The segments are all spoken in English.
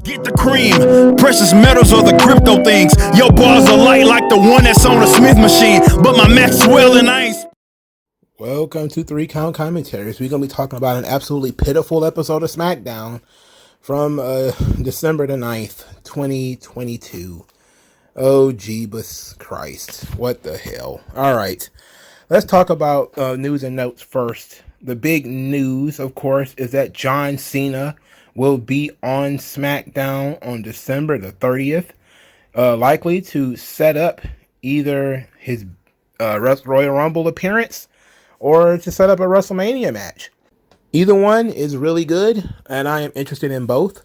Get the cream, precious metals or the crypto things. Your bars are light like the one that's on a Smith machine, but my Maxwell and I ain't. Welcome to 3 Count Commentaries. We're going to be talking about an absolutely pitiful episode of Smackdown from December the 9th, 2022. Oh, Jeebus Christ. What the hell? All right. Let's talk about news and notes first. The big news, of course, is that John Cena will be on SmackDown on December the 30th, likely to set up either his Royal Rumble appearance or to set up a WrestleMania match. Either one is really good, and I am interested in both.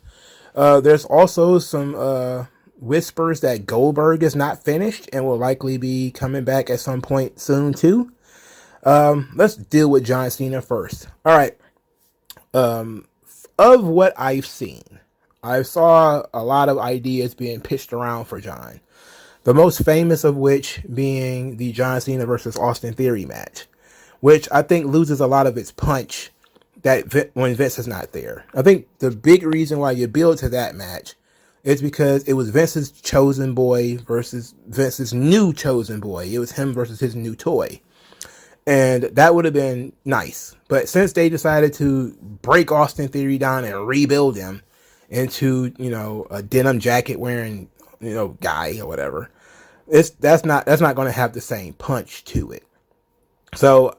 There's also some whispers that Goldberg is not finished and will likely be coming back at some point soon too. Let's deal with John Cena first. All right. Of what I've seen, I saw a lot of ideas being pitched around for John. The most famous of which being the John Cena versus Austin Theory match, which I think loses a lot of its punch when Vince is not there. I think the big reason why you build to that match is because it was Vince's chosen boy versus Vince's new chosen boy. It was him versus his new toy. And that would have been nice. But since they decided to break Austin Theory down and rebuild him into, a denim jacket wearing, guy or whatever, that's not going to have the same punch to it. So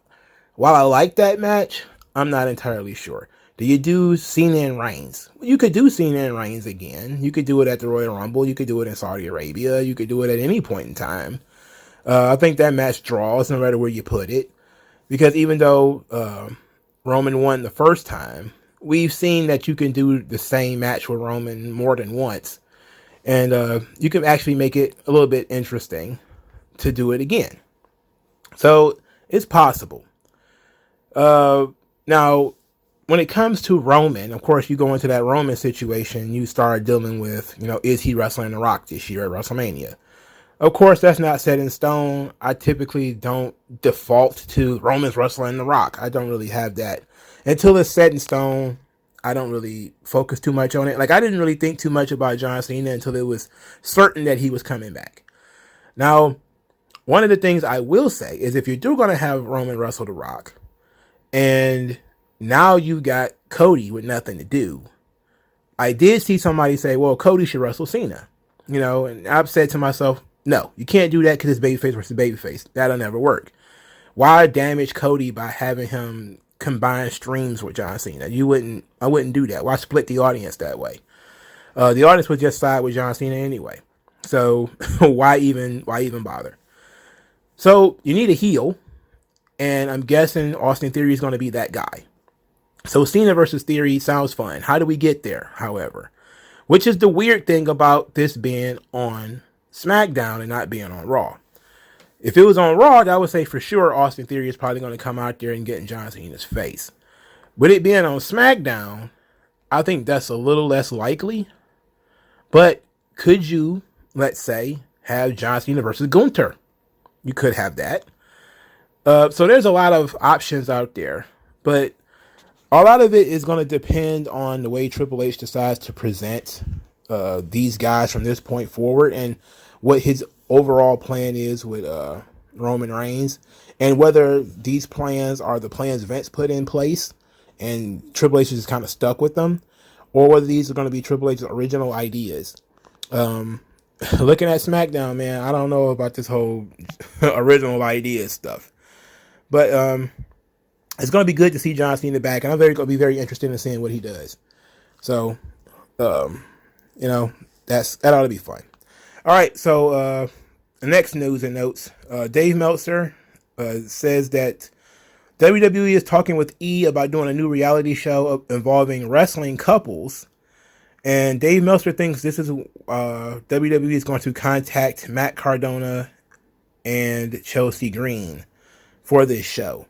while I like that match, I'm not entirely sure. Do you do Cena and Reigns? You could do Cena and Reigns again. You could do it at the Royal Rumble. You could do it in Saudi Arabia. You could do it at any point in time. I think that match draws no matter where you put it. Because even though Roman won the first time, we've seen that you can do the same match with Roman more than once. And you can actually make it a little bit interesting to do it again. So it's possible. Now, when it comes to Roman, of course, you go into that Roman situation, you start dealing with, is he wrestling The Rock this year at WrestleMania? Of course, that's not set in stone. I typically don't default to Roman's wrestling The Rock. I don't really have that. Until it's set in stone, I don't really focus too much on it. Like, I didn't really think too much about John Cena until it was certain that he was coming back. Now, one of the things I will say is if you're going to have Roman wrestle The Rock, and now you got Cody with nothing to do, I did see somebody say, well, Cody should wrestle Cena. And I've said to myself, no, you can't do that because it's babyface versus babyface. That'll never work. Why damage Cody by having him combine streams with John Cena? I wouldn't do that. Why split the audience that way? The audience would just side with John Cena anyway. So why even bother? So you need a heel, and I'm guessing Austin Theory is going to be that guy. So Cena versus Theory sounds fun. How do we get there, however? Which is the weird thing about this being on SmackDown and not being on Raw. If it was on Raw, I would say for sure Austin Theory is probably going to come out there and get in John Cena's face. With it being on SmackDown, I think that's a little less likely. But could you, let's say, have John Cena versus Gunther? You could have that. So there's a lot of options out there. But a lot of it is going to depend on the way Triple H decides to present these guys from this point forward and what his overall plan is with Roman Reigns, and whether these plans are the plans Vince put in place and Triple H is just kind of stuck with them, or whether these are going to be Triple H's original ideas. Looking at SmackDown, man, I don't know about this whole original ideas stuff, but it's going to be good to see John Cena back, and I'm going to be very interested in seeing what he does. So, that ought to be fun. All right, so the next news and notes. Dave Meltzer says that WWE is talking with E about doing a new reality show involving wrestling couples. And Dave Meltzer thinks this is WWE is going to contact Matt Cardona and Chelsea Green for this show.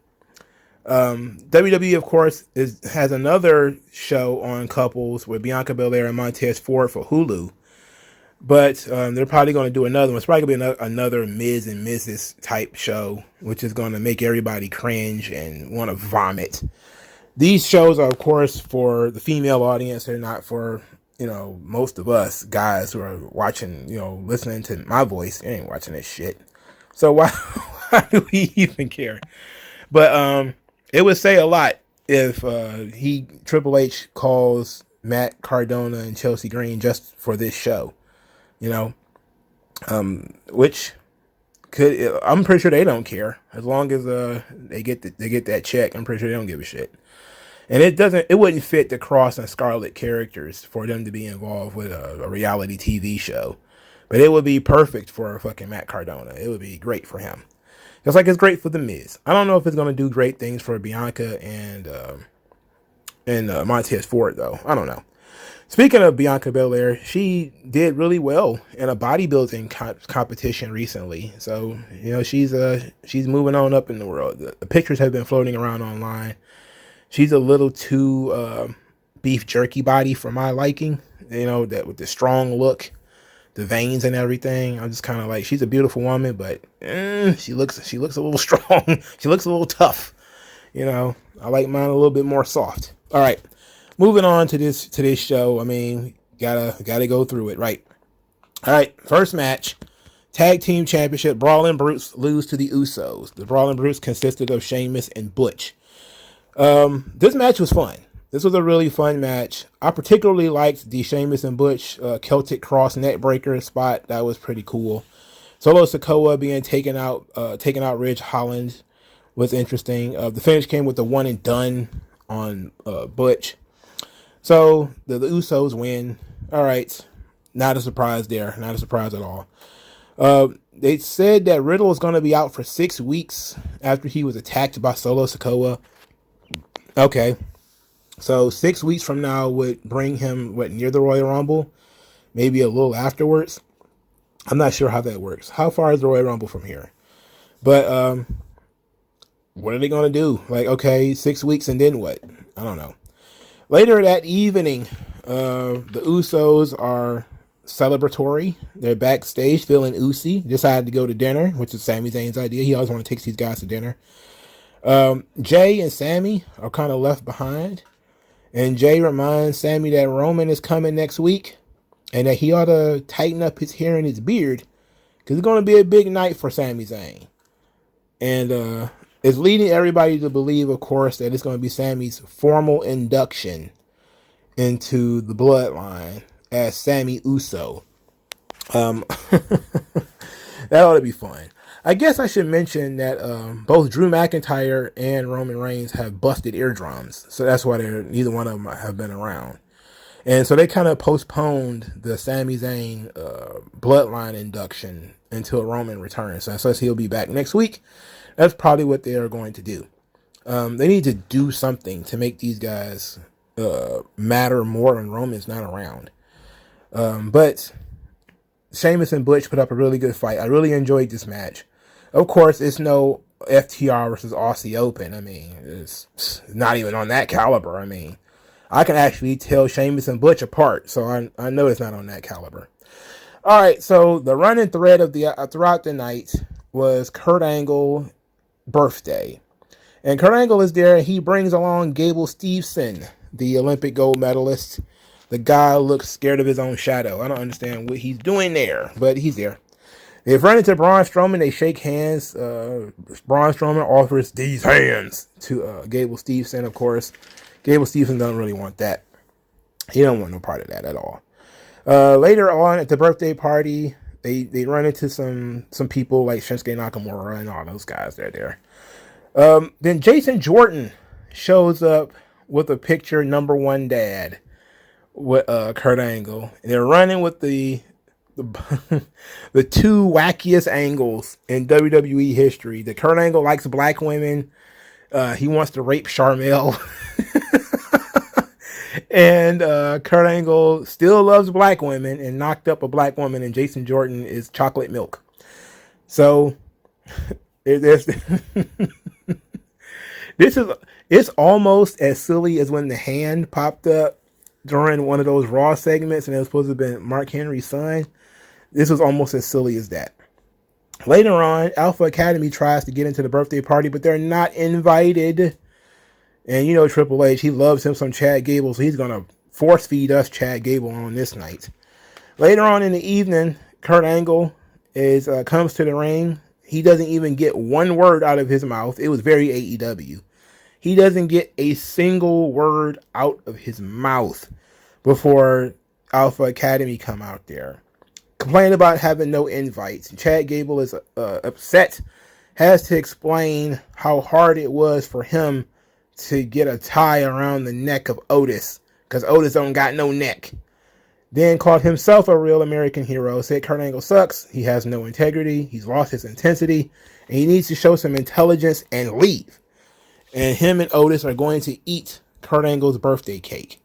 WWE, of course, has another show on couples with Bianca Belair and Montez Ford for Hulu. But they're probably going to do another one. It's probably going to be another Miz and Mrs. type show, which is going to make everybody cringe and want to vomit. These shows are, of course, for the female audience. They're not for most of us guys who are watching, listening to my voice, ain't watching this shit. So why, why do we even care? But it would say a lot if Triple H calls Matt Cardona and Chelsea Green just for this show, which I'm pretty sure they don't care as long as they get that check. I'm pretty sure they don't give a shit. And it wouldn't fit the Cross and Scarlet characters for them to be involved with a reality TV show, but it would be perfect for fucking Matt Cardona. It would be great for him. Just like it's great for The Miz. I don't know if it's going to do great things for Bianca and Montez Ford, though. I don't know. Speaking of Bianca Belair, she did really well in a bodybuilding competition recently. So, she's moving on up in the world. The pictures have been floating around online. She's a little too beef jerky body for my liking. That with the strong look, the veins and everything. I'm just kind of like, she's a beautiful woman, but she looks a little strong. She looks a little tough. I like mine a little bit more soft. All right, moving on to this show. I mean, gotta go through it, right? All right, first match, tag team championship. Brawling Brutes lose to the Usos. The Brawling Brutes consisted of Sheamus and Butch. This match was fun. This was a really fun match. I particularly liked the Sheamus and Butch Celtic Cross neck breaker spot. That was pretty cool. Solo Sikoa being taken out Ridge Holland was interesting. The finish came with the one and done on Butch. So the Usos win. All right. Not a surprise there. Not a surprise at all. They said that Riddle is going to be out for 6 weeks after he was attacked by Solo Sikoa. Okay. So 6 weeks from now would bring him, near the Royal Rumble? Maybe a little afterwards? I'm not sure how that works. How far is the Royal Rumble from here? But what are they going to do? Like, okay, 6 weeks and then what? I don't know. Later that evening, the Usos are celebratory. They're backstage feeling oozy. Decided to go to dinner, which is Sami Zayn's idea. He always wants to take these guys to dinner. Jay and Sami are kind of left behind. And Jay reminds Sami that Roman is coming next week and that he ought to tighten up his hair and his beard because it's going to be a big night for Sami Zayn. And it's leading everybody to believe, of course, that it's going to be Sami's formal induction into the bloodline as Sami Uso. That ought to be fun. I guess I should mention that both Drew McIntyre and Roman Reigns have busted eardrums. So that's why neither one of them have been around. And so they kind of postponed the Sami Zayn bloodline induction until Roman returns. So since he'll be back next week, that's probably what they are going to do. They need to do something to make these guys matter more when Roman's not around. But Sheamus and Butch put up a really good fight. I really enjoyed this match. Of course, it's no FTR versus Aussie Open. I mean, it's not even on that caliber. I mean, I can actually tell Sheamus and Butch apart, so I know it's not on that caliber. All right, so the running thread of throughout the night was Kurt Angle birthday. And Kurt Angle is there, and he brings along Gable Steveson, the Olympic gold medalist. The guy looks scared of his own shadow. I don't understand what he's doing there, but he's there. They've run into Braun Strowman. They shake hands. Braun Strowman offers these hands to Gable Steveson, of course. Gable Steveson doesn't really want that. He don't want no part of that at all. Later on at the birthday party, they run into some people like Shinsuke Nakamura and all those guys. They're there. Then Jason Jordan shows up with a picture number one dad with Kurt Angle. And they're running with the two wackiest angles in WWE history. The Kurt Angle likes black women. He wants to rape Charmel. And Kurt Angle still loves black women and knocked up a black woman, and Jason Jordan is chocolate milk. So it's almost as silly as when the hand popped up during one of those Raw segments and it was supposed to have been Mark Henry's son. This was almost as silly as that. Later on, Alpha Academy tries to get into the birthday party, but they're not invited. And you know Triple H, he loves him some Chad Gable, so he's going to force feed us Chad Gable on this night. Later on in the evening, Kurt Angle comes to the ring. He doesn't even get one word out of his mouth. It was very AEW. He doesn't get a single word out of his mouth before Alpha Academy come out there. Complain about having no invites. Chad Gable is upset, has to explain how hard it was for him to get a tie around the neck of Otis, because Otis don't got no neck. Then called himself a real American hero, said Kurt Angle sucks, he has no integrity, he's lost his intensity, and he needs to show some intelligence and leave. And him and Otis are going to eat Kurt Angle's birthday cake.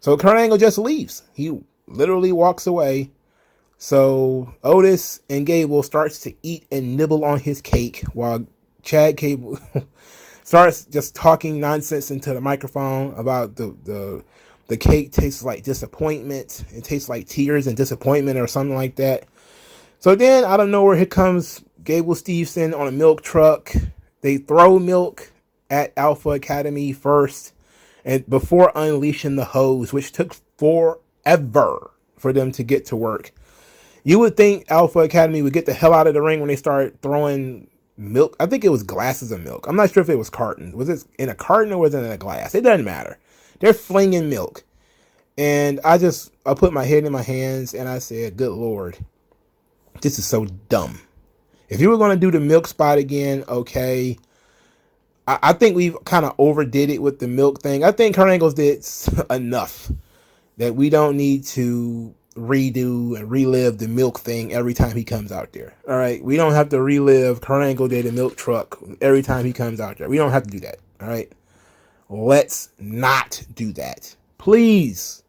So Kurt Angle just leaves. He literally walks away. So Otis and Gable starts to eat and nibble on his cake while Chad Gable starts just talking nonsense into the microphone about the cake tastes like disappointment. It tastes like tears and disappointment or something like that. So then out of nowhere, here comes Gable Steveson on a milk truck. They throw milk at Alpha Academy first, and before unleashing the hose, which took forever for them to get to work. You would think Alpha Academy would get the hell out of the ring when they start throwing milk. I think it was glasses of milk. I'm not sure if it was carton. Was it in a carton or was it in a glass? It doesn't matter. They're flinging milk. And I put my head in my hands and I said, good Lord, this is so dumb. If you were going to do the milk spot again, okay. I think we've kind of overdid it with the milk thing. I think Kurt Angle did enough that we don't need to redo and relive the milk thing every time he comes out there. All right. We don't have to relive Kurt Angle did a milk truck every time he comes out there. We don't have to do that. All right. Let's not do that. Please.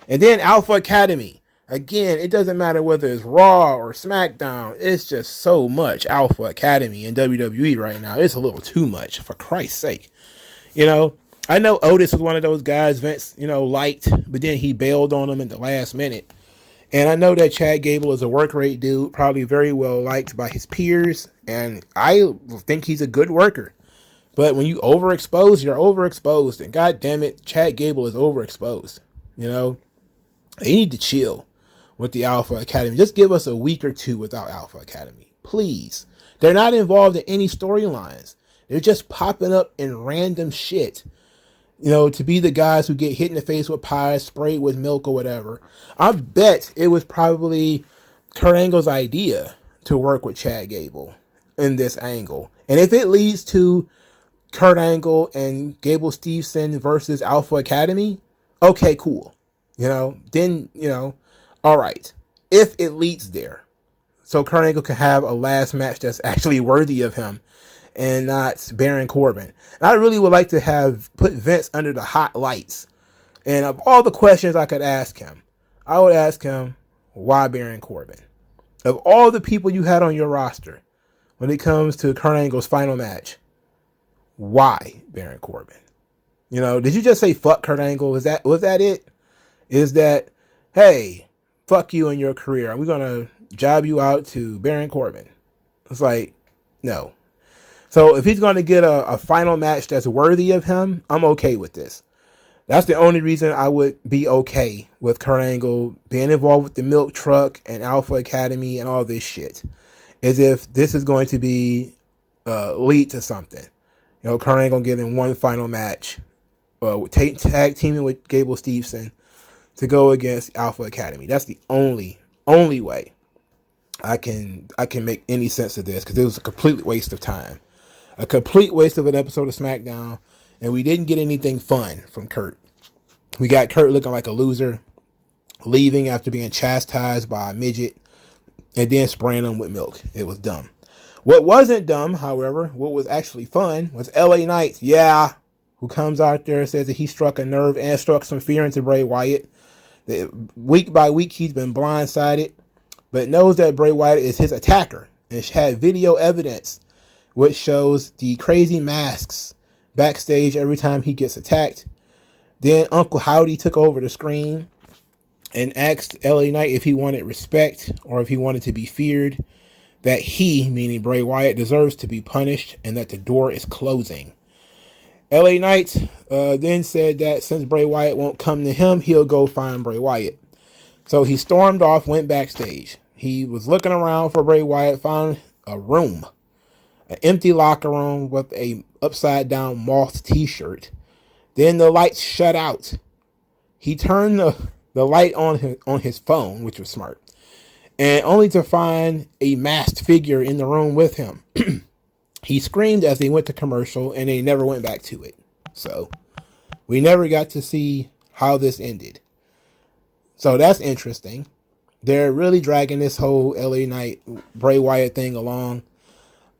And then Alpha Academy. Again, it doesn't matter whether it's Raw or Smackdown. It's just so much Alpha Academy in WWE right now. It's a little too much, for Christ's sake. You know, I know Otis was one of those guys Vince, liked, but then he bailed on him at the last minute. And I know that Chad Gable is a work rate dude, probably very well liked by his peers. And I think he's a good worker. But when you overexpose, you're overexposed. And God damn it, Chad Gable is overexposed. They need to chill with the Alpha Academy. Just give us a week or two without Alpha Academy, please. They're not involved in any storylines. They're just popping up in random shit, to be the guys who get hit in the face with pies, sprayed with milk or whatever. I bet it was probably Kurt Angle's idea to work with Chad Gable in this angle. And if it leads to Kurt Angle and Gable Steveson versus Alpha Academy, okay, cool. Then, all right, if it leads there, so Kurt Angle can have a last match that's actually worthy of him and not Baron Corbin. And I really would like to have put Vince under the hot lights. And of all the questions I could ask him, I would ask him, why Baron Corbin? Of all the people you had on your roster, when it comes to Kurt Angle's final match, why Baron Corbin? Did you just say fuck Kurt Angle? Was that it? Is that, hey, fuck you and your career. We're going to job you out to Baron Corbin. It's like, no. So if he's going to get a final match that's worthy of him, I'm okay with this. That's the only reason I would be okay with Kurt Angle being involved with the milk truck and Alpha Academy and all this shit, is if this is going to be lead to something. Kurt Angle getting one final match, tag teaming with Gable Steveson to go against Alpha Academy. That's the only way I can make any sense of this, because it was a complete waste of time. A complete waste of an episode of SmackDown, and we didn't get anything fun from Kurt. We got Kurt looking like a loser, leaving after being chastised by a midget, and then spraying him with milk. It was dumb. What wasn't dumb, however, what was actually fun, was LA Knight, who comes out there and says that he struck a nerve and struck some fear into Bray Wyatt. Week by week, he's been blindsided, but knows that Bray Wyatt is his attacker, and had video evidence which shows the crazy masks backstage every time he gets attacked. Then Uncle Howdy took over the screen and asked LA Knight if he wanted respect or if he wanted to be feared, that he, meaning Bray Wyatt, deserves to be punished, and that the door is closing. LA Knight then said that since Bray Wyatt won't come to him, he'll go find Bray Wyatt. So he stormed off, went backstage. He was looking around for Bray Wyatt, found a room, an empty locker room with a upside down moth t-shirt. Then the lights shut out. He turned the light on his phone, which was smart, and only to find a masked figure in the room with him. He screamed as they went to commercial, and they never went back to it. So we never got to see how this ended. So that's interesting. They're really dragging this whole LA Knight Bray Wyatt thing along.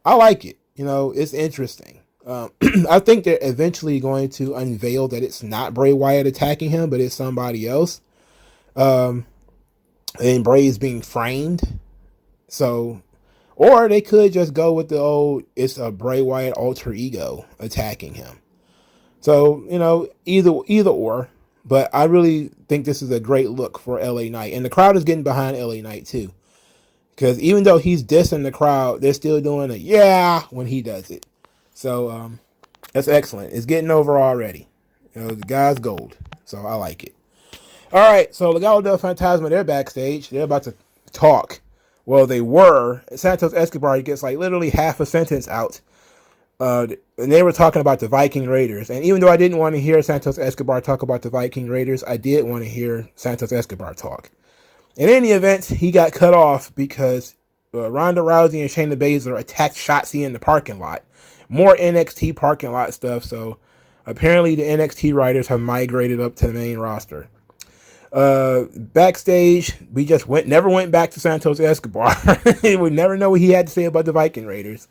I like it. You know, it's interesting. I think they're eventually going to unveil that it's not Bray Wyatt attacking him, but it's somebody else. And Bray is being framed. So, or they could just go with the old, it's a Bray Wyatt alter ego attacking him. So, you know, either or. But I really think this is a great look for LA Knight. And the crowd is getting behind LA Knight too. Because even though he's dissing the crowd, they're still doing a yeah when he does it. So that's excellent. It's getting over already. You know, the guy's gold. So I like it. All right, so Legado del Fantasma, they're backstage. They're about to talk. Well, they were. Santos Escobar gets like literally half a sentence out. And they were talking about the Viking Raiders. And even though I didn't want to hear Santos Escobar talk about the Viking Raiders, I did want to hear Santos Escobar talk. In any event, he got cut off because Ronda Rousey and Shayna Baszler attacked Shotzi in the parking lot. More NXT parking lot stuff. So apparently the NXT writers have migrated up to the main roster. Backstage, we just never went back to Santos Escobar. We never know what he had to say about the Viking Raiders.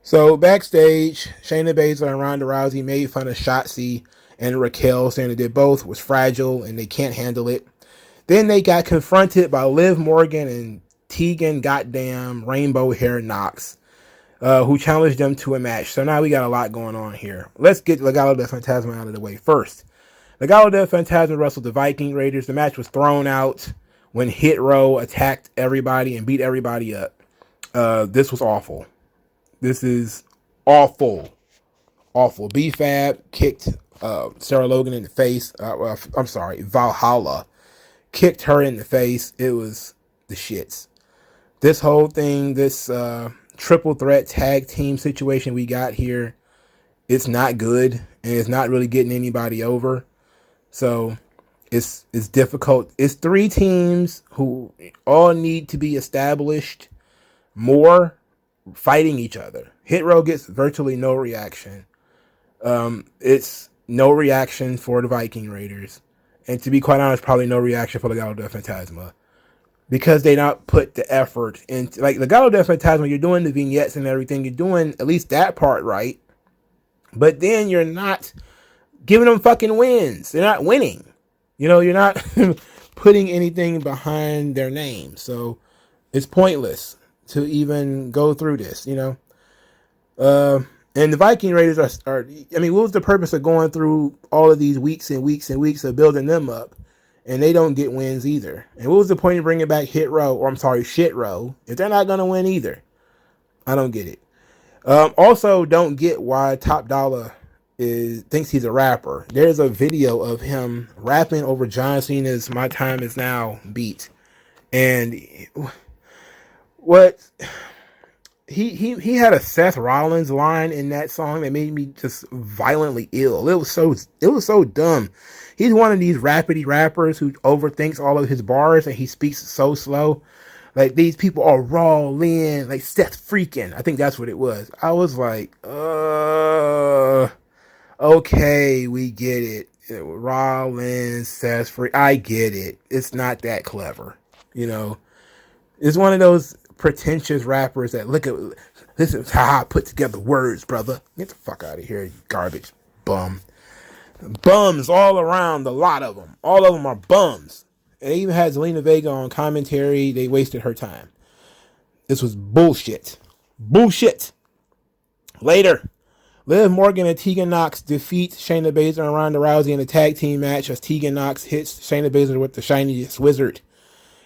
So backstage, Shayna Baszler and Ronda Rousey made fun of Shotzi and Raquel, saying that they both was fragile and they can't handle it. Then they got confronted by Liv Morgan and Tegan goddamn Rainbow Hair Knox, who challenged them to a match. So now we got a lot going on here. Let's get Legado del Fantasma out of the way first. Legado del Fantasma wrestled the Viking Raiders. The match was thrown out when Hit Row attacked everybody and beat everybody up. This was awful. This is awful. Awful. B-Fab kicked Sarah Logan in the face. I'm sorry, Valhalla kicked her in the face. It was the shits. This whole thing, this triple threat tag team situation we got here, it's not good, and it's not really getting anybody over. So it's difficult. It's three teams who all need to be established more, fighting each other. Hit Row gets virtually no reaction. It's no reaction for the Viking Raiders. And to be quite honest, probably no reaction for Legado del Fantasma. Because they not put the effort into, like, Legado del Fantasma, you're doing the vignettes and everything. You're doing at least that part right. But then you're not giving them fucking wins. They're not winning. You know, you're not putting anything behind their name. So it's pointless to even go through this, you know. And the Viking Raiders are, I mean, what was the purpose of going through all of these weeks and weeks and weeks of building them up, and they don't get wins either? And what was the point of bringing back Shit Row, if they're not going to win either? I don't get it. Also, don't get why Top Dollar thinks he's a rapper. There's a video of him rapping over John Cena's "My Time Is Now" beat, and what he had a Seth Rollins line in that song that made me just violently ill. It was so dumb. He's one of these rapidy rappers who overthinks all of his bars and he speaks so slow. Like, these people are Rawlin, like Seth freaking. I think that's what it was. I was like, okay, we get it. Rollins, Seth freak. I get it. It's not that clever, you know. It's one of those pretentious rappers that this is how I put together words, brother. Get the fuck out of here, you garbage bum. Bums all around, a lot of them. All of them are bums. And they even had Zelina Vega on commentary. They wasted her time. This was bullshit. Bullshit. Later, Liv Morgan and Tegan Nox defeat Shayna Baszler and Ronda Rousey in a tag team match as Tegan Nox hits Shayna Baszler with the shiniest wizard.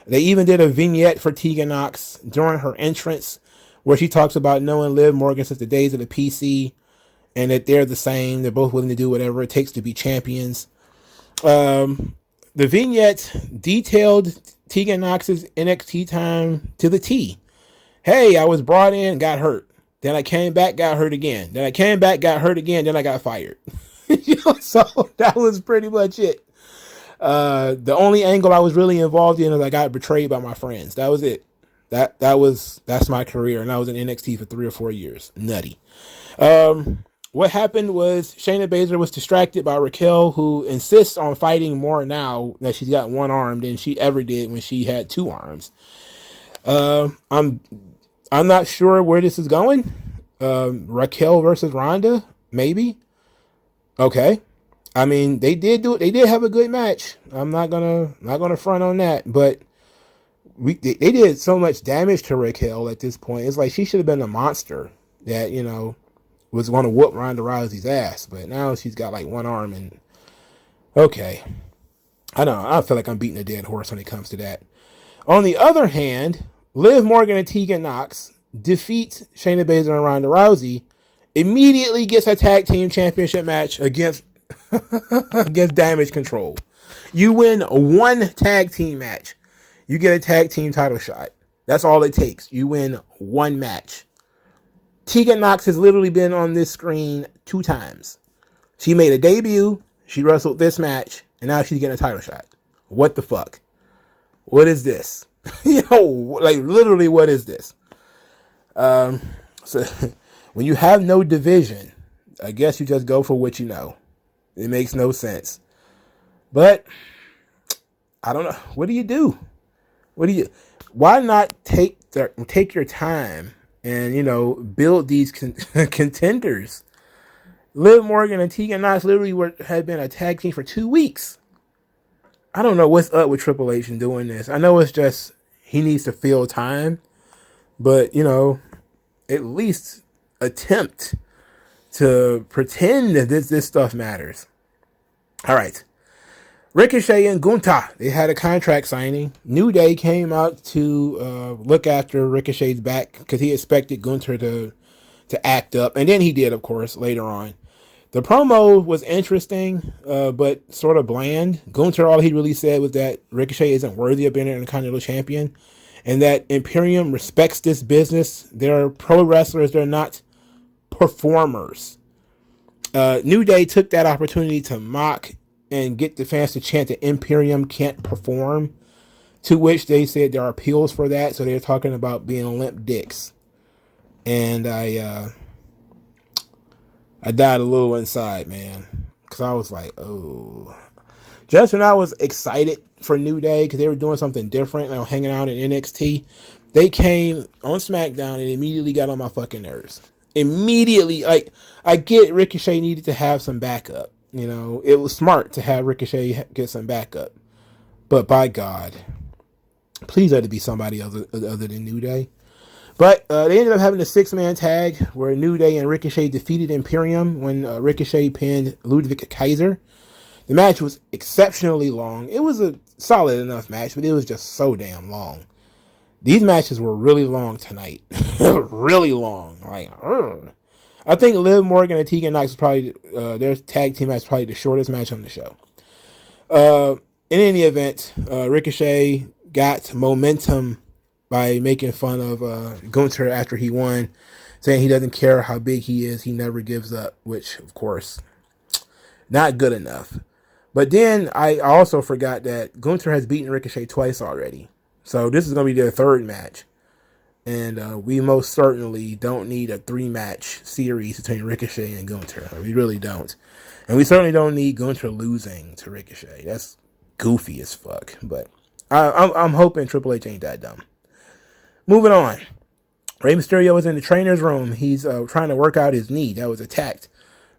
They even did a vignette for Tegan Nox during her entrance where she talks about knowing Liv Morgan since the days of the PC. and that they're the same. They're both willing to do whatever it takes to be champions. The vignette detailed Tegan Nox's NXT time to the T. Hey, I was brought in, got hurt. Then I came back, got hurt again. Then I came back, got hurt again. Then I got fired. So that was pretty much it. The only angle I was really involved in is I got betrayed by my friends. That was it. That's my career, and I was in NXT for 3 or 4 years. Nutty. What happened was Shayna Baszler was distracted by Raquel, who insists on fighting more now that she's got one arm than she ever did when she had 2 arms. I'm not sure where this is going. Raquel versus Ronda, maybe. Okay. I mean, they did have a good match. I'm not gonna front on that, but they did so much damage to Raquel at this point. It's like she should have been a monster that, was going to whoop Ronda Rousey's ass, but now she's got like one arm, and okay. I don't know. I feel like I'm beating a dead horse when it comes to that. On the other hand, Liv Morgan and Tegan Nox defeat Shayna Baszler and Ronda Rousey, immediately gets a tag team championship match against Damage Control. You win one tag team match, you get a tag team title shot. That's all it takes. You win one match. Tegan Nox has literally been on this screen 2 times. She made a debut, she wrestled this match, and now she's getting a title shot. What the fuck? What is this? Like literally, what is this? So when you have no division, I guess you just go for what you know. It makes no sense. But I don't know. What do you do? Why not take your time and, build these contenders? Liv Morgan and Tegan Nox literally had been a tag team for 2 weeks. I don't know what's up with Triple H in doing this. I know it's just he needs to fill time, but at least attempt to pretend that this stuff matters. All right. Ricochet and Gunther, they had a contract signing. New Day came out to look after Ricochet's back because he expected Gunther to act up, and then he did, of course, later on. The promo was interesting, but sort of bland. Gunther, all he really said was that Ricochet isn't worthy of being an Intercontinental Champion, and that Imperium respects this business. They're pro wrestlers. They're not performers. New Day took that opportunity to mock and get the fans to chant that Imperium can't perform, to which they said there are appeals for that, so they're talking about being limp dicks. And I died a little inside, man, because I was like, oh. Just when I was excited for New Day because they were doing something different, hanging out in NXT, they came on SmackDown and immediately got on my fucking nerves. Immediately, I get Ricochet needed to have some backup. It was smart to have Ricochet get some backup. But by God, please let it be somebody other than New Day. But they ended up having a 6-man tag where New Day and Ricochet defeated Imperium when Ricochet pinned Ludwig Kaiser. The match was exceptionally long. It was a solid enough match, but it was just so damn long. These matches were really long tonight. Really long. I think Liv Morgan and Tegan Nox was probably, their tag team match, probably the shortest match on the show. In any event, Ricochet got momentum by making fun of Gunther after he won, saying he doesn't care how big he is, he never gives up, which, of course, not good enough. But then I also forgot that Gunther has beaten Ricochet twice already. So this is going to be their 3rd match. And we most certainly don't need a 3-match series between Ricochet and Gunther. We really don't. And we certainly don't need Gunther losing to Ricochet. That's goofy as fuck. But I'm hoping Triple H ain't that dumb. Moving on. Rey Mysterio was in the trainer's room. He's trying to work out his knee that was attacked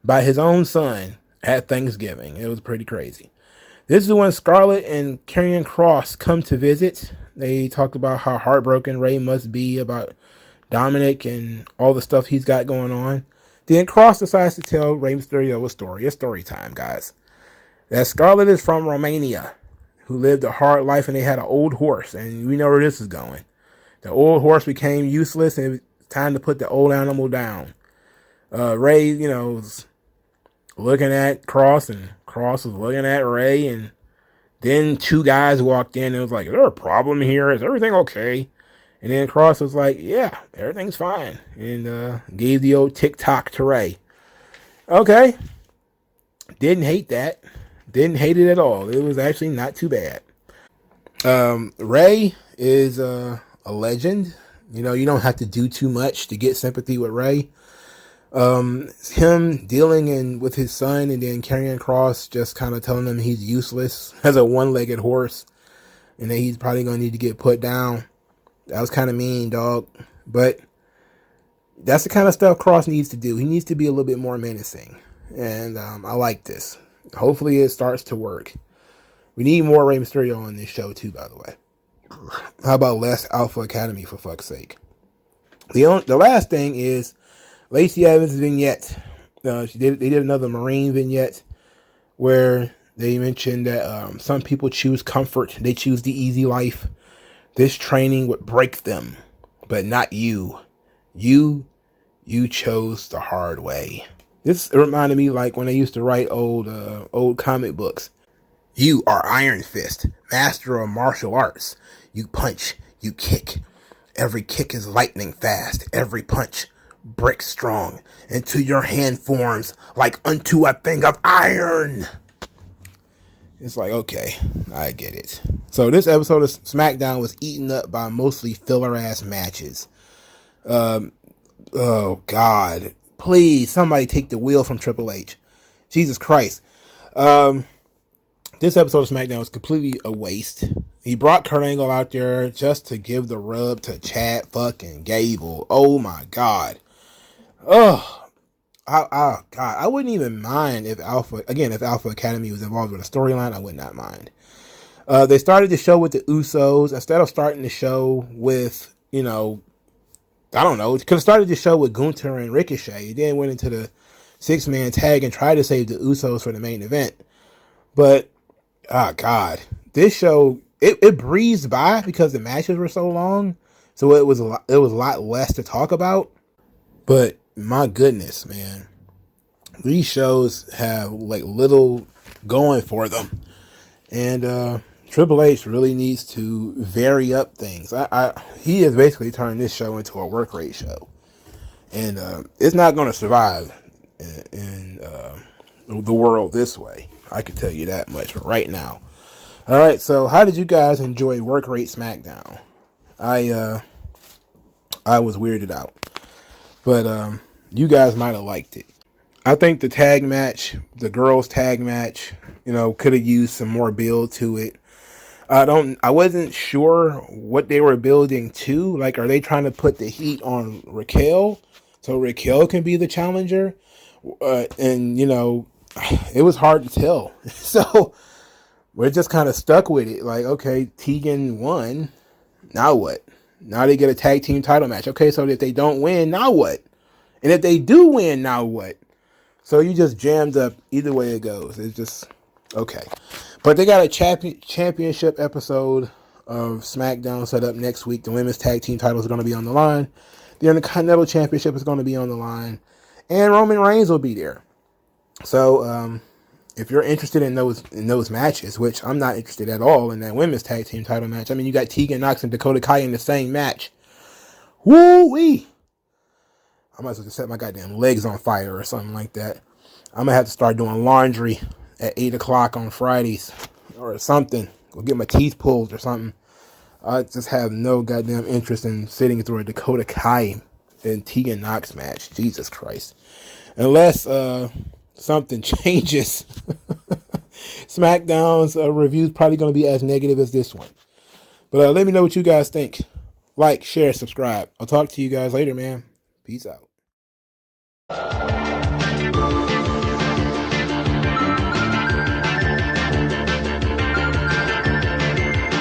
by his own son at Thanksgiving. It was pretty crazy. This is when Scarlett and Karrion Kross come to visit. They talked about how heartbroken Rey must be about Dominic and all the stuff he's got going on. Then Kross decides to tell Rey Mysterio a story. It's story time, guys. That Scarlett is from Romania, who lived a hard life, and they had an old horse. And we know where this is going. The old horse became useless, and it was time to put the old animal down. Ray, was looking at Cross, and Cross was looking at Ray, and then two guys walked in and was like, is there a problem here? Is everything okay? And then Cross was like, yeah, everything's fine. And gave the old TikTok to Ray. Okay. Didn't hate that. Didn't hate it at all. It was actually not too bad. Ray is a legend. You don't have to do too much to get sympathy with Ray. Him dealing with his son and then Karrion Kross just kind of telling him he's useless as a one-legged horse and that he's probably going to need to get put down. That was kind of mean, dog. But that's the kind of stuff Kross needs to do. He needs to be a little bit more menacing. And I like this. Hopefully it starts to work. We need more Rey Mysterio on this show too, by the way. How about less Alpha Academy, for fuck's sake? The last thing is Lacey Evans' vignette. They did another Marine vignette where they mentioned that some people choose comfort. They choose the easy life. This training would break them, but not you. You chose the hard way. This reminded me like when I used to write old comic books. You are Iron Fist, master of martial arts. You punch, you kick. Every kick is lightning fast. Every punch brick strong. Until your hand forms like unto a thing of iron. It's like, okay, I get it. So this episode of Smackdown was eaten up by mostly filler-ass matches. Oh, God. Please, somebody take the wheel from Triple H. Jesus Christ. This episode of Smackdown was completely a waste. He brought Kurt Angle out there just to give the rub to Chad fucking Gable. Oh, my God. Oh, God. I wouldn't even mind if Alpha Academy was involved with a storyline. I would not mind. They started the show with the Usos. Instead of starting the show with, I don't know. Could have started the show with Gunther and Ricochet. It then went into the 6-man tag and tried to save the Usos for the main event. But, God. This show, it breezed by because the matches were so long. So it was a lot less to talk about. But, my goodness, man. These shows have, like, little going for them. And, Triple H really needs to vary up things. He has basically turned this show into a work rate show. And it's not going to survive in the world this way. I can tell you that much right now. All right, so how did you guys enjoy Work Rate SmackDown? I was weirded out. But you guys might have liked it. I think the tag match, the girls tag match, could have used some more build to it. I wasn't sure what they were building to. Like, are they trying to put the heat on Raquel so Raquel can be the challenger? And it was hard to tell. So we're just kind of stuck with it. Like, okay, Tegan won. Now what? Now they get a tag team title match. Okay, so if they don't win, now what? And if they do win, now what? So you just jammed up either way it goes. It's just, okay. But they got a championship episode of SmackDown set up next week. The women's tag team titles are going to be on the line. The Intercontinental Championship is going to be on the line. And Roman Reigns will be there. So, if you're interested in those matches, which I'm not interested at all in that women's tag team title match. I mean, you got Tegan Nox and Dakota Kai in the same match. Woo-wee! I might as well just set my goddamn legs on fire or something like that. I'm going to have to start doing laundry at 8 o'clock on Fridays or something. Go get my teeth pulled or something. I just have no goddamn interest in sitting through a Dakota Kai and Tegan Nox match. Jesus Christ. Unless something changes. SmackDown's review is probably going to be as negative as this one. But let me know what you guys think. Like, share, subscribe. I'll talk to you guys later, man. Peace out.